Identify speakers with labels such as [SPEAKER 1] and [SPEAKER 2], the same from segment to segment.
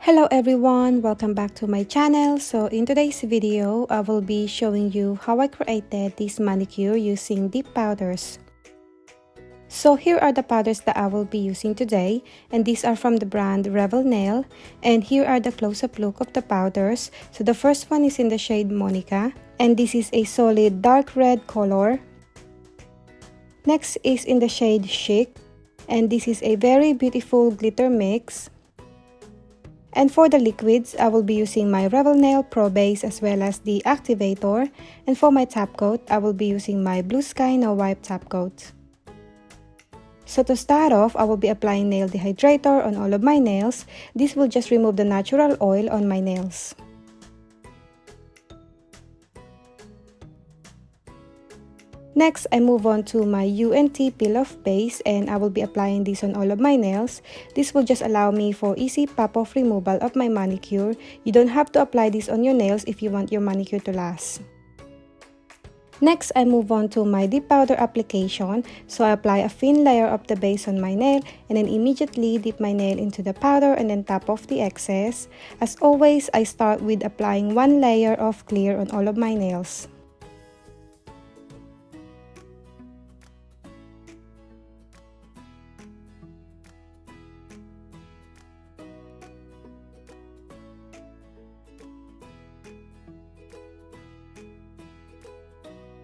[SPEAKER 1] Hello everyone, welcome back to my channel. So in today's video, I will be showing you how I created this manicure using dip powders. So here are the powders that I will be using today, and these are from the brand Revel Nail, and here are the close-up look of the powders. So the first one is in the shade Monica, and this is a solid dark red color. Next is in the shade Chic, and this is a very beautiful glitter mix. And for the liquids, I will be using my Revel Nail Pro Base as well as the Activator. And for my top coat, I will be using my Blue Sky No Wipe top coat. So to start off, I will be applying nail dehydrator on all of my nails. This will just remove the natural oil on my nails. Next, I move on to my UNT peel-off base, and I will be applying this on all of my nails. This will just allow me for easy pop-off removal of my manicure. You don't have to apply this on your nails if you want your manicure to last. Next, I move on to my dip powder application. So I apply a thin layer of the base on my nail and then immediately dip my nail into the powder and then top off the excess. As always, I start with applying one layer of clear on all of my nails.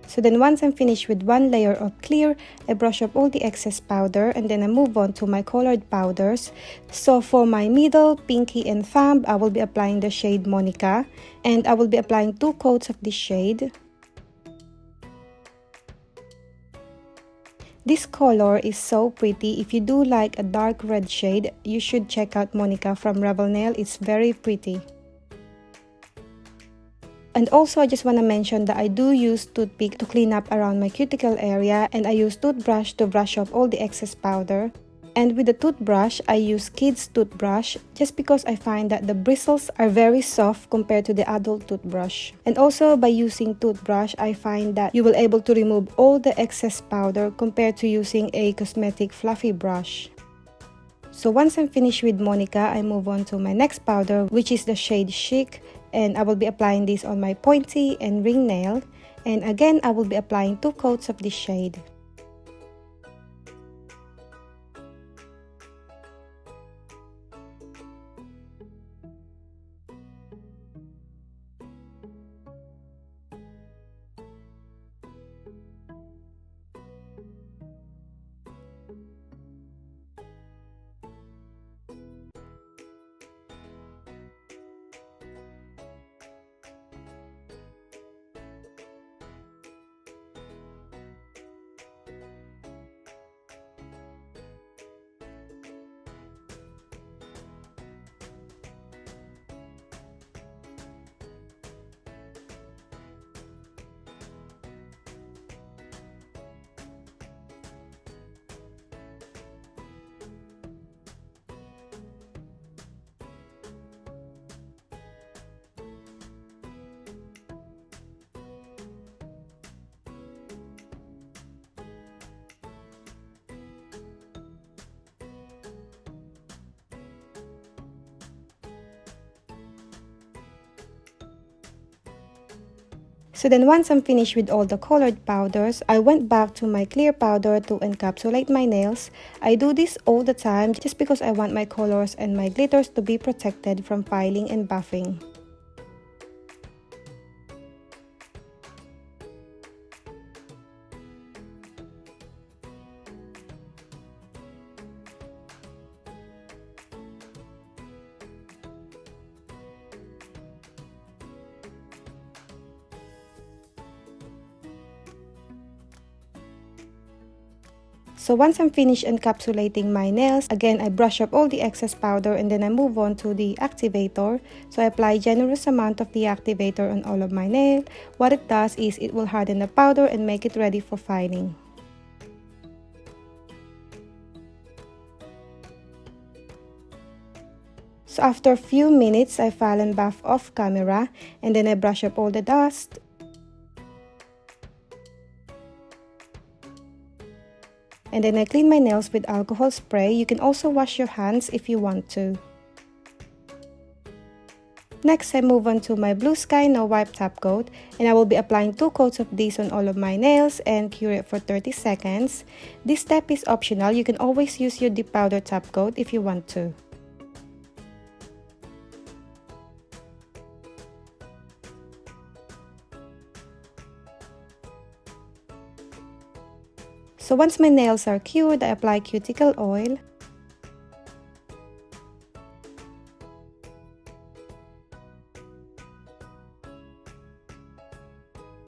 [SPEAKER 1] So then once I'm finished with one layer of clear, I brush up all the excess powder and then I move on to my colored powders. So for my middle, pinky, and thumb, I will be applying the shade Monica, and I will be applying 2 coats of this shade. This color is so pretty. If you do like a dark red shade, you should check out Monica from Revel Nail. It's very pretty. And also, I just want to mention that I do use toothpick to clean up around my cuticle area, and I use toothbrush to brush off all the excess powder. And with the toothbrush, I use kids toothbrush just because I find that the bristles are very soft compared to the adult toothbrush. And also by using toothbrush, I find that you will able to remove all the excess powder compared to using a cosmetic fluffy brush. So once I'm finished with Monica, I move on to my next powder, which is the shade Chic. And I will be applying this on my pointy and ring nail. And again, I will be applying 2 coats of this shade. So then once I'm finished with all the colored powders, I went back to my clear powder to encapsulate my nails. I do this all the time just because I want my colors and my glitters to be protected from filing and buffing. So once I'm finished encapsulating my nails, again I brush up all the excess powder and then I move on to the activator. So I apply generous amount of the activator on all of my nails. What it does is it will harden the powder and make it ready for filing. So after a few minutes, I file and buff off camera and then I brush up all the dust. And then I clean my nails with alcohol spray. You can also wash your hands if you want to. Next, I move on to my Blue Sky No Wipe Top Coat, and I will be applying 2 coats of this on all of my nails and cure it for 30 seconds. This step is optional. You can always use your dip powder top coat if you want to. So once my nails are cured, I apply cuticle oil.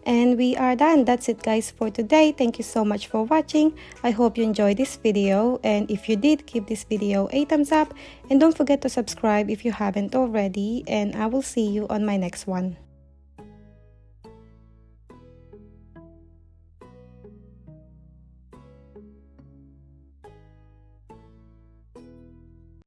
[SPEAKER 1] And we are done. That's it guys for today. Thank you so much for watching. I hope you enjoyed this video, and if you did, give this video a thumbs up and don't forget to subscribe if you haven't already, and I will see you on my next one.